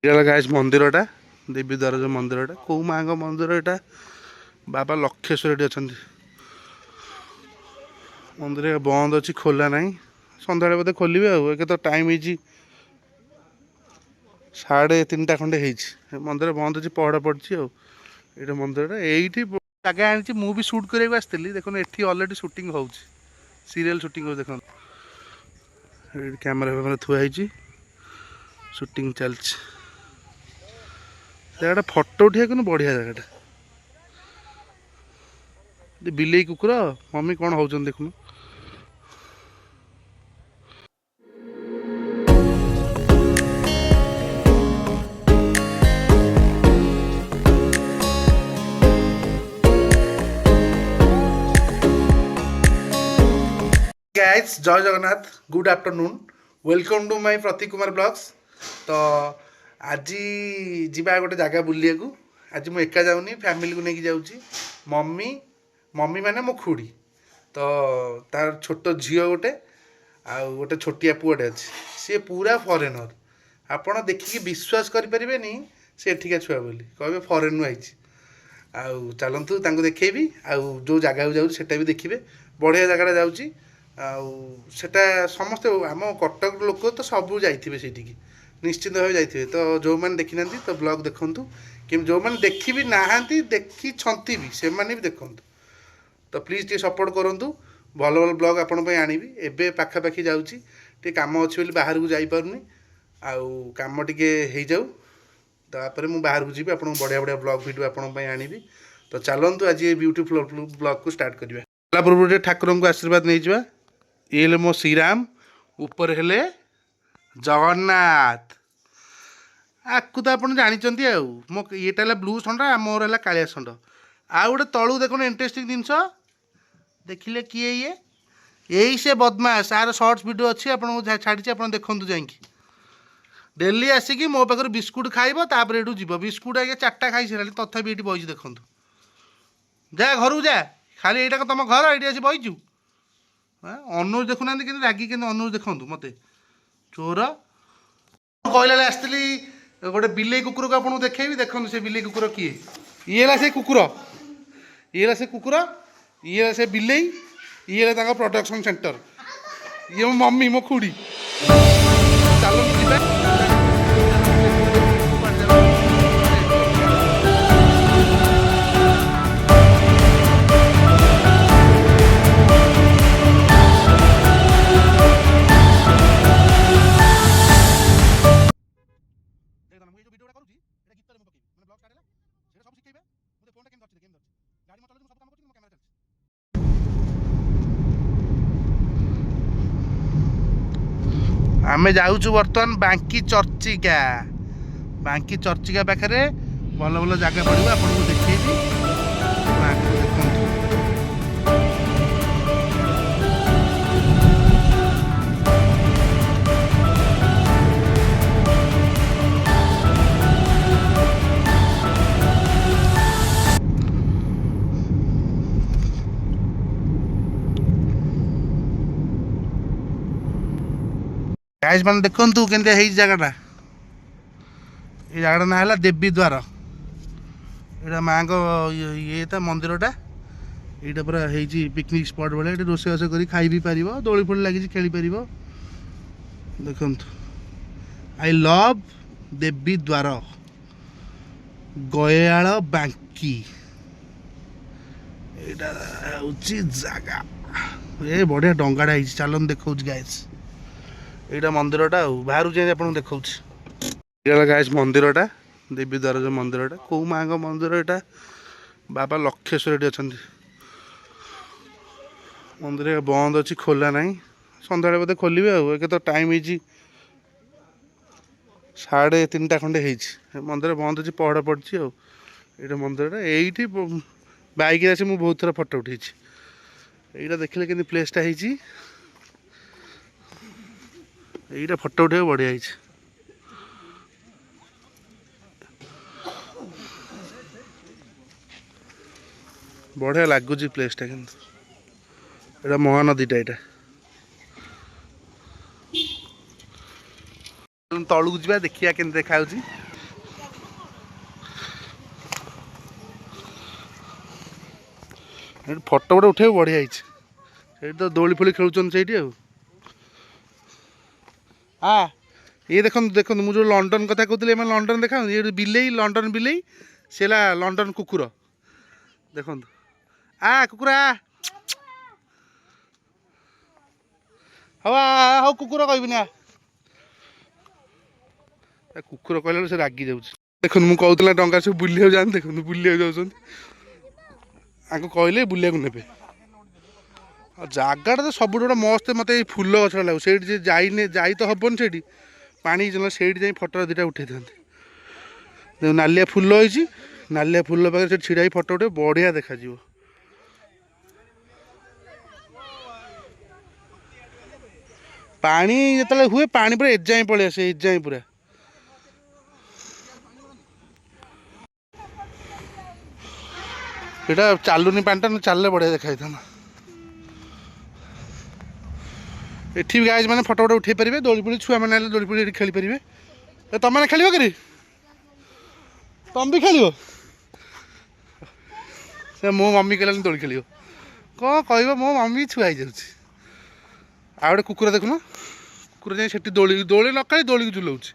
Guys मंदिरटा देवी द्वार जो मंदिरटा कौ माँ मंदिर यहाँ बाबा लक्षेश्वर अच्छा मंदिर बंद अच्छी खोला ना सन्ध्या बोधे खोलिए एक तो टाइम हो 3:30 खंडे मंदिर बंद अच्छी पहड़ा पड़ी ये मंदिर ये जगह आनी मुझे सुट करने आसती देखो ये अलरेडी सुटिंग हो सीरियल सुटिंग हो देखो कैमेरा थुआई सुटिंग चलती जगह फटो उठा कि बढ़िया जगह बिलेई कुकुर मम्मी कौन हो देखुन गाइस जय Jagannath good afternoon welcome to my Pratik Kumar blogs तो आज जीवा गोटे जगह बुलिया को आज मुझे एका जाऊनी फैमिली को लेकिन जाऊँगी मम्मी मम्मी माने मो खुड़ी तो तार छोट झील गोटे आउ गोटे छोटिया पुअटे अच्छे सी पूरा फरेनर आपड़ देखिए विश्वास करें से एठिका छुआ बोली कहे फरेन आई आउ चलतु देखी आउ जो जगह जाऊँ सेटा भी देखिए बढ़िया जगह जाऊँगी आटा समस्ते आम कटक लोक तो सब जाइए से निश्चिंत भाव जाइए तो जो मैंने देखी ना तो ब्लॉग देखूँ कि जो मैंने देखी भी ना देखी भी से भी देखूँ तो प्लीज टे सपोर्ट करूँ भल भल ब्लॉग आपंपाई आनी एवं पाखापाखि जाऊँगी कम अच्छी बाहर को जापरनी आउ कम टे हो जाऊ तापर मुझे बाहर को जी आप बढ़िया बढ़िया ब्लॉग भिडियो आपंपाई आनी तो चलतु आज ये ब्यूटीफुल ब्लॉग को स्टार्ट करा पूर्व ठाकुर को आशीर्वाद नहीं जा ये मो श्रीराम ऊपर हेले जगन्नाथ आपको तो आप जानते मो ये ब्लू षंड मोर है कालिया षंड आ गोटे तलू देख इंटरेस्टिंग जिनस देखिले किए ये यही से बदमाश आर शॉर्ट्स वीडियो अच्छी आपको छाड़ी आप देखूँ जाकि डेली आसिकी मो पाखे बिस्कुट खाइब तापर ये जीव बिस्कुट आगे 4टा खाई सारे तथापि ये बही देखूँ जा घर जा खाली यहाँ तुम घर ये आसी बहीचु अनुज देखुना कि रागी के अनुज देखूँ मत चोर कहला आसती गोटे बिलेई कुकुर को आपको देखेबी देखो से बिलेई कुकुर किए ये से कुकुर ये से कुकुर ये से बिलेई ये प्रोडक्शन सेंटर ये मो मम्मी मो खुड़ी चलो जी आमे जाऊँ बर्तमान बांकी चर्चिका पाखे भल भल जगह पड़ो आपको देखी गाइस मैंने देखु के जगटा ये जगह ना है देवी द्वार यहाँ माँ को ये मंदिरटा यहाँ पूरा पिकनिक स्पॉट भाई ये रोषेईबास कर खाई भी पार दोली फोली लगी खेली पार देखु आई लव देवी द्वार गयाल बांकी यहाँ हूँ जगह ये बढ़िया डंगाटा चलन देखा गाइस यहाँ मंदिरटा बाहर जाए आप देखा गाइस मंदिरटा देवी द्वार जो मंदिरटा कौ माँ मंदिर यहाँ बाबा लक्षेश्वर अच्छा मंदिर बंद अच्छी खोला ना सन्ध्या बोधे खोलिए एक तो टाइम हो 3:30 खंडे मंदिर बंद अच्छी पहड़ा पड़ी ये मंदिर ये बैक आसी मुझे बहुत थर फटो उठे यहाँ देखिले कि प्लेसटा यहीटा फटो उठे बढ़िया बढ़िया लगुच प्लेसटा कि महानदीटा यहाँ तलू जा देखिए के देखा ଏଠି ଫଟୋ ଗୋଟେ ଉଠେଇବାକୁ ବଢ଼ିଆ ହେଇଛି। ସେଇଠି ତ ଦୋଳି ଫୋଳି ଖେଳୁଛନ୍ତି ସେଇଠି ଆଉ। ଇଏ ଦେଖନ୍ତୁ ଦେଖନ୍ତୁ, ମୁଁ ଯେଉଁ ଲଣ୍ଡନ କଥା କହୁଥିଲି, ଏମାନେ ଲଣ୍ଡନ ଦେଖାନ୍ତୁ। ଇଏ ବିଲେଇ, ଲଣ୍ଡନ ବିଲେଇ, ସେ ହେଲା ଲଣ୍ଡନ କୁକୁର। ଦେଖନ୍ତୁ, କୁକୁର ହଉ କୁକୁର କହିବିନି। କୁକୁର କହିଲା ବେଳକୁ ସେ ରାଗି ଯାଉଛି। ଦେଖନ୍ତୁ, ମୁଁ କହୁଥିଲା ଡଙ୍ଗା ସବୁ ବୁଲିବାକୁ ଯାଆନ୍ତି, ଦେଖନ୍ତୁ ବୁଲିବାକୁ ଯାଉଛନ୍ତି। ଆଙ୍କୁ କହିଲେ ବୁଲିବାକୁ ନେବେ। ଆଉ ଜାଗାଟା ତ ସବୁଠୁ ଗୋଟେ ମସ୍ତ। ମୋତେ ଏଇ ଫୁଲ ଗଛଟା ଲାଗୁଛି। ସେଇଠି ଯେ ଯାଇ ତ ହବନି, ସେଇଠି ପାଣି ସେଇଠି ଯାଇ ଫଟୋ ଦୁଇଟା ଉଠେଇଥାନ୍ତି। ନାଲିଆ ଫୁଲ ହେଇଛି, ନାଲିଆ ଫୁଲ ପାଖରେ ସେଠି ଛିଡ଼ା ହେଇ ଫଟୋ ଉଠେଇବ, ବଢ଼ିଆ ଦେଖାଯିବ। ପାଣି ଯେତେବେଳେ ହୁଏ, ପାଣି ପୁରା ଏଯାଏଁ ପଳେଇ ଆସେ, ଏଯାଏଁ ପୁରା। ଏଇଟା ଚାଲୁନି ପାଣିଟା, ଚାଲିଲେ ବଢ଼ିଆ ଦେଖାଯାଇଥାନ୍ତା। ଏଠି ବି ଗାଇଜ ମାନେ ଫଟୋ ଫଟୋ ଉଠେଇ ପାରିବେ। ଦୋଳି ଫୋଳି ଛୁଆମାନେ ହେଲେ ଦୋଳି ଫୋଳି ଏଠି ଖେଳିପାରିବେ। ତମେ ଖେଳିବ କି? ତମେ ବି ଖେଳିବ? ସେ ମୋ ମମି କହିଲାନି ଦୋଳି ଖେଳିବ। କ'ଣ କହିବ, ମୋ ମମି ଛୁଆ ହେଇଯାଉଛି। ଆଉ ଗୋଟେ କୁକୁର ଦେଖୁନ, କୁକୁର ଯାଇ ସେଠି ଦୋଳି ନ ଖେଳି ଦୋଳିକୁ ଝୁଲଉଛି।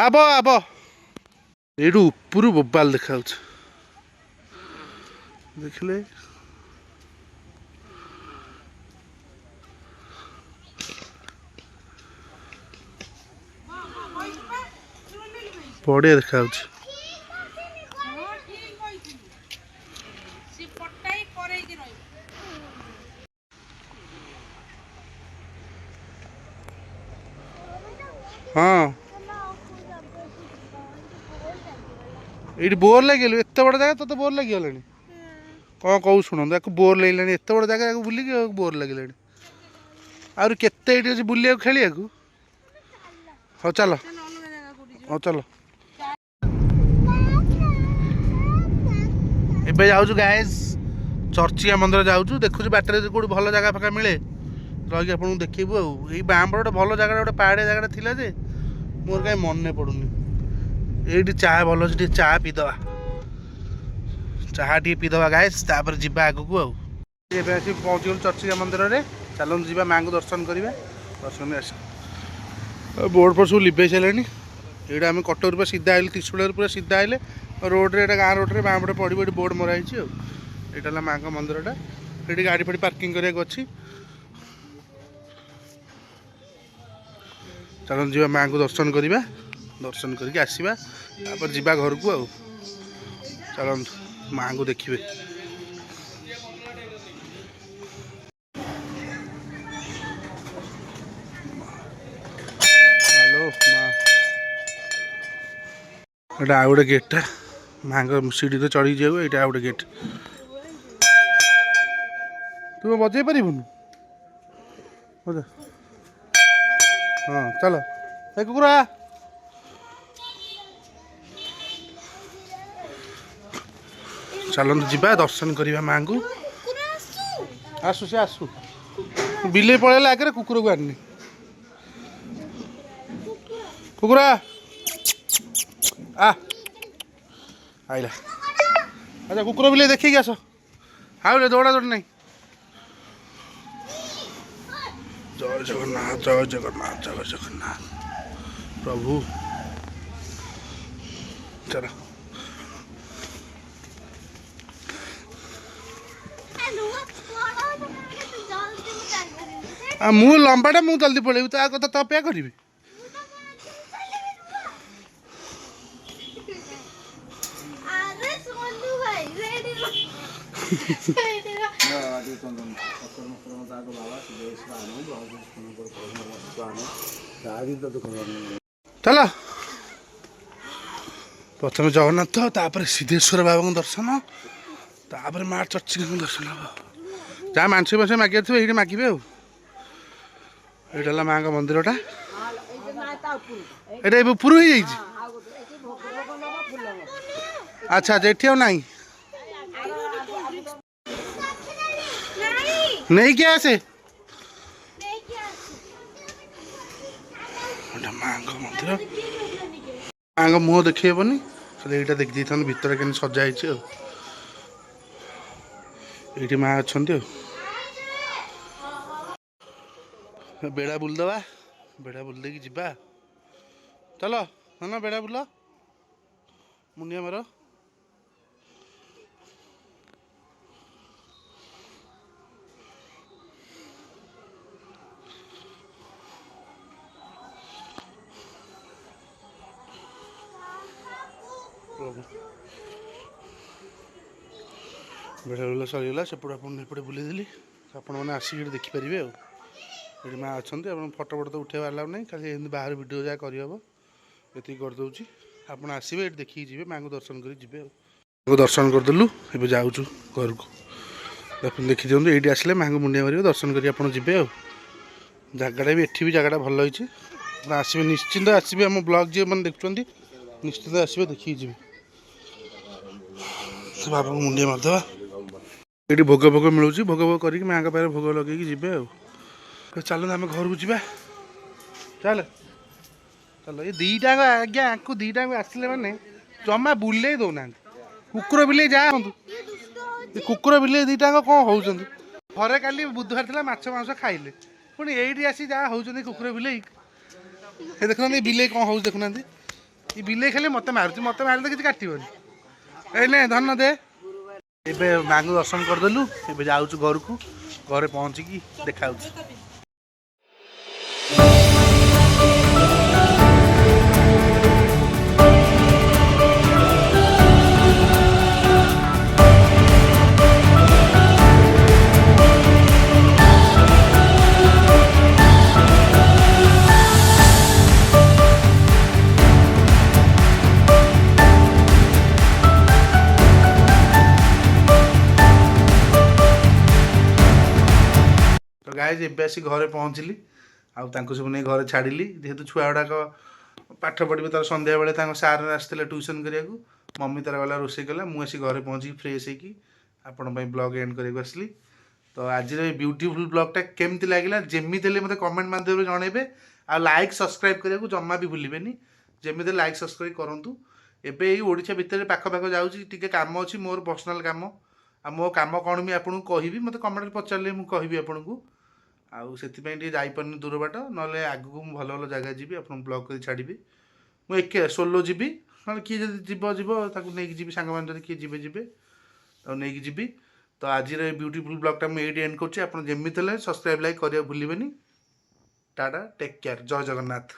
ଆବ ଏଇଠୁ ଉପରୁ ବୋବାଲ ଦେଖାଯାଉଛି, ଦେଖିଲେ। ବଢ଼ିଆ ଦେଖାଯାଉଛି। ହଁ, ଏଇଠି ବୋର୍ ଲାଗିଗଲୁ। ଏତେ ବଡ଼ ଜାଗା ତୋତେ ବୋର୍ ଲାଗିଗଲାଣି? କ'ଣ କହୁ ଶୁଣନ୍ତୁ, ୟାକୁ ବୋର୍ ଲାଗିଲାଣି। ଏତେ ବଡ଼ ଜାଗା ୟାକୁ ବୁଲିକି ବୋର୍ ଲାଗିଲାଣି। ଆହୁରି କେତେ ଏଇଠି ଅଛି ବୁଲିବାକୁ, ଖେଳିବାକୁ। ହଉ ଚାଲ, ହଉ ଚାଲ। ଏବେ ଯାଉଛୁ ଗାଇସ୍, ଚର୍ଚ୍ଚିକା ମନ୍ଦିର ଯାଉଛୁ। ଦେଖୁଛୁ ବାଟରେ କେଉଁଠି ଭଲ ଜାଗା ଫାଙ୍କା ମିଳେ ରହିକି ଆପଣଙ୍କୁ ଦେଖେଇବୁ ଆଉ। ଏଇ ବାଁପଟେ ଗୋଟେ ଭଲ ଜାଗାଟା, ଗୋଟେ ପାହାଡ଼ିଆ ଜାଗାଟା ଥିଲା ଯେ ମୋର କାହିଁ ମନେ ପଡ଼ୁନି। ଏଇଠି ଚାହା ଭଲ ଅଛି, ଟିକେ ଚାହା ପିଇଦେବା। ଚାହା ଟିକେ ପିଇଦେବା ଗାଇସ୍, ତାପରେ ଯିବା ଆଗକୁ ଆଉ। ଏବେ ଆସି ପହଞ୍ଚିଗଲୁ ଚର୍ଚ୍ଚିକା ମନ୍ଦିରରେ। ଚାଲନ୍ତୁ ଯିବା, ମାଆଙ୍କୁ ଦର୍ଶନ କରିବା। ଦର୍ଶନ ଆସି ବୋର୍ଡ଼ ଫୋର୍ଡ଼ ସବୁ ଲିଭେଇ ସାରିଲାଣି। ଏଇଟା ଆମେ କଟକରୁ ପୁରା ସିଧା ଆଇଲୁ, ତ୍ରିଶୂଳିଆରୁ ପୁରା ସିଧା ଆଇଲେ ରୋଡ଼ରେ, ଏଇଟା ଗାଁ ରୋଡ଼ରେ ବାଁ ପଟେ ପଡ଼ିବ। ଏଠି ବୋର୍ଡ଼ ମରା ହେଇଛି ଆଉ। ଏଇଟା ହେଲା ମାଆଙ୍କ ମନ୍ଦିରଟା। ଏଠି ଗାଡ଼ି ଫାଡ଼ି ପାର୍କିଂ କରିବାକୁ ଅଛି। ଚାଲନ୍ତୁ ଯିବା, ମାଆଙ୍କୁ ଦର୍ଶନ କରିବା। ଦର୍ଶନ କରିକି ଆସିବା, ତାପରେ ଯିବା ଘରକୁ ଆଉ। ଚାଲନ୍ତୁ ମାଆଙ୍କୁ ଦେଖିବେ। ହ୍ୟାଲୋ ମା। ଏଇଟା ଆଉ ଗୋଟେ ଗେଟ୍ଟା, ମାଆଙ୍କ ସିଡ଼ିରେ ଚଢ଼ିକି ଯିବାକୁ। ଏଇଟା ଆଉ ଗୋଟେ ଗେଟ୍। ତୁ ବଜେଇ ପାରିବୁନି? ହଁ ଚାଲ। ଏ କୁକୁରା, ଚାଲନ୍ତୁ ଯିବା, ଦର୍ଶନ କରିବା ମାଆଙ୍କୁ। ଆସୁ, ସେ ଆସୁ। ବିଲେଇ ପଳେଇଲା ଆଗରେ, କୁକୁରକୁ ଆଣିନି। କୁକୁରା ଆଇଲା। ଆଚ୍ଛା, କୁକୁର ବିଲେଇ ଦେଖିକି ଆସ। ଆଉ ଦୌଡ଼ା ଦୌଡ଼ି ନାହିଁ। ଜୟ ଜଗନ୍ନାଥ, ଜୟ ଜଗନ୍ନାଥ, ଜୟ ଜଗନ୍ନାଥ ପ୍ରଭୁ। ଚାଲ। ମୁଁ ଲମ୍ବାଟା, ମୁଁ ଜଲ୍ଦି ପଳେଇବି। ତା କଥା ତ ଅପେକ୍ଷା କରିବି। ଚାଲ। ପ୍ରଥମେ ଜଗନ୍ନାଥ, ତାପରେ ସିଦ୍ଧେଶ୍ୱର ବାବାଙ୍କ ଦର୍ଶନ, ତାପରେ ମା ଚର୍ଚ୍ଚିକାଙ୍କ ଦର୍ଶନ ହବ। ଯାହା ମାନସିକ ଫାନସିକ ମାଗିବାର ଥିବ ଏଇଠି ମାଗିବେ ଆଉ। ଏଇଟା ହେଲା ମାଆଙ୍କ ମନ୍ଦିରଟା। ଏଇଟା ଏବେ ଉପରୁ ହେଇଯାଇଛି। ଆଚ୍ଛା ଆଚ୍ଛା, ଏଠି ଆଉ ନାହିଁ। ନେଇକି ଆସେ। ଏଇଟା ମାଆଙ୍କ ମନ୍ଦିର। ମାଆଙ୍କ ମୁହଁ ଦେଖେଇ ହେବନି, ଖାଲି ଏଇଟା ଦେଖିଦେଇଥାନ୍ତୁ ଭିତରେ କେମିତି ସଜା ହେଇଛି ଆଉ। ଏଇଠି ମା ଅଛନ୍ତି ଆଉ। ବେଡ଼ା ବୁଲିଦେବା, ବେଡ଼ା ବୁଲି ଦେଇକି ଯିବା। ଚାଲ ନା ବେଡ଼ା ବୁଲ, ମୁଣ୍ଡିଆ ମାର। ବେଡ଼ା ବୁଲା ସରିଗଲା, ସେପଟେ ଆପଣ ଏପଟେ ବୁଲେଇଦେଲି। ଆପଣମାନେ ଆସିକି ଏଠି ଦେଖିପାରିବେ ଆଉ। ଏଠି ମା ଅଛନ୍ତି, ଆପଣ ଫଟୋ ଫଟୋ ତ ଉଠାଇବା ଆଲାଉ ନାହିଁ, ଖାଲି ଏମିତି ବାହାର ଭିଡ଼ିଓ ଯାହା କରିହେବ ଏତିକି କରିଦେଉଛି। ଆପଣ ଆସିବେ ଏଠି ଦେଖିକି ଯିବେ, ମାଆଙ୍କୁ ଦର୍ଶନ କରି ଯିବେ ଆଉ। ମାଆଙ୍କୁ ଦର୍ଶନ କରିଦେଲୁ, ଏବେ ଯାଉଛୁ ଘରକୁ। ଆପଣ ଦେଖିଦିଅନ୍ତୁ, ଏଇଠି ଆସିଲେ ମାଆଙ୍କୁ ମୁଣ୍ଡିଆ ମାରିବେ, ଦର୍ଶନ କରି ଆପଣ ଯିବେ ଆଉ। ଜାଗାଟା ବି ଏଠି ବି ଜାଗାଟା ଭଲ ହେଇଛି। ଆପଣ ଆସିବେ, ନିଶ୍ଚିନ୍ତ ଆସିବେ। ଆମ ବ୍ଲଗ୍ ଯେଉଁମାନେ ଦେଖୁଛନ୍ତି ନିଶ୍ଚିନ୍ତ ଆସିବେ, ଦେଖିକି ଯିବେ। ସେ ବାବାଙ୍କୁ ମୁଣ୍ଡିଆ ମାରିଦେବା। ଏଇଠି ଭୋଗ ଭୋଗ ମିଳୁଛି, ଭୋଗ ଭୋଗ କରିକି ମାଆଙ୍କ ପାଖରେ ଭୋଗ ଲଗେଇକି ଯିବେ ଆଉ। ଚାଲନ୍ତୁ ଆମେ ଘରକୁ ଯିବା, ଚାଲ ଚାଲ। ଏ ଦୁଇଟାଙ୍କ ଆଜ୍ଞା, ଆଙ୍କୁ ଦୁଇଟାଙ୍କୁ ଆସିଲେ ମାନେ ଜମା ବୁଲେଇ ଦେଉନାହାନ୍ତି। କୁକୁର ବିଲେଇ ଯାହା ହୁଅନ୍ତୁ, ଏ କୁକୁର ବିଲେଇ ଦୁଇଟାଙ୍କ କ'ଣ ହେଉଛନ୍ତି। ଘରେ କାଲି ବୁଧବାର ଥିଲା, ମାଛ ମାଂସ ଖାଇଲେ, ପୁଣି ଏଇଠି ଆସି ଯାହା ହେଉଛନ୍ତି କୁକୁର ବିଲେଇ। ଏ ଦେଖୁନାହାନ୍ତି ବିଲେଇ କ'ଣ ହେଉଛି, ଦେଖୁନାହାନ୍ତି। ଏ ବିଲେଇ ଖାଲି ମୋତେ ମାରୁଛି, ମୋତେ ମାରିଲେ ତ କିଛି କାଟିବନି। ଏଇ ନେ ଧନ ଦେ। ଏବେ ମାଆଙ୍କୁ ଦର୍ଶନ କରିଦେଲୁ, ଏବେ ଯାଉଛୁ ଘରକୁ। ଘରେ ପହଞ୍ଚିକି ଦେଖାହେଉଛି। ତ ଗାଇଜ ଏବେ ଆସି ଘରେ ପହଞ୍ଚିଲି, ଆଉ ତାଙ୍କୁ ସବୁ ନେଇ ଘରେ ଛାଡ଼ିଲି। ଯେହେତୁ ଛୁଆ ଗୁଡ଼ାକ ପାଠ ପଢ଼ିବେ, ତାର ସନ୍ଧ୍ୟାବେଳେ ତାଙ୍କ ସାର୍ ଆସିଥିଲେ ଟ୍ୟୁସନ୍ କରିବାକୁ। ମମି ତାର ଗଲା ରୋଷେଇ କଲା, ମୁଁ ଆସି ଘରେ ପହଞ୍ଚିକି ଫ୍ରେଶ୍ ହେଇକି ଆପଣଙ୍କ ପାଇଁ ବ୍ଲଗ୍ ଏଣ୍ଡ କରିବାକୁ ଆସିଲି। ତ ଆଜିର ଏଇ ବ୍ୟୁଟିଫୁଲ୍ ବ୍ଲଗ୍ଟା କେମିତି ଲାଗିଲା ଯେମିତି ହେଲେ ମୋତେ କମେଣ୍ଟ ମାଧ୍ୟମରେ ଜଣାଇବେ। ଆଉ ଲାଇକ୍ ସବସ୍କ୍ରାଇବ୍ କରିବାକୁ ଜମା ବି ଭୁଲିବେନି। ଯେମିତି ହେଲେ ଲାଇକ୍ ସବସ୍କ୍ରାଇବ୍ କରନ୍ତୁ। ଏବେ ଏଇ ଓଡ଼ିଶା ଭିତରେ ପାଖ ଯାଉଛି, ଟିକେ କାମ ଅଛି ମୋର ପର୍ସନାଲ୍ କାମ। ଆଉ ମୋ କାମ କ'ଣ ବି ଆପଣଙ୍କୁ କହିବି, ମୋତେ କମେଣ୍ଟରେ ପଚାରିଲେ ମୁଁ କହିବି ଆପଣଙ୍କୁ। ଆଉ ସେଥିପାଇଁ ଟିକେ ଯାଇପାରୁନି ଦୂର ବାଟ, ନହେଲେ ଆଗକୁ ମୁଁ ଭଲ ଭଲ ଜାଗା ଯିବି, ଆପଣଙ୍କୁ ବ୍ଲଗ୍ କରି ଛାଡ଼ିବି। ମୁଁ ଏକେ ସୋଲୋ ଯିବି, ନହେଲେ କିଏ ଯଦି ଯିବ ତାକୁ ନେଇକି ଯିବି। ସାଙ୍ଗମାନେ ଯଦି କିଏ ଯିବେ ତାକୁ ନେଇକି ଯିବି। ତ ଆଜିର এই ବ୍ୟୁଟିଫୁଲ୍ ବ୍ଲଗ୍ଟା ମୁଁ ଏଇଠି ଏଣ୍ଡ କରୁଛି। ଆପଣ ଯେମିତି ହେଲେ ସବସ୍କ୍ରାଇବ୍ ଲାଇକ୍ କରିବାକୁ ଭୁଲିବେନି। ଟାଟା, ଟେକ୍ କେୟାର, ଜୟ ଜଗନ୍ନାଥ।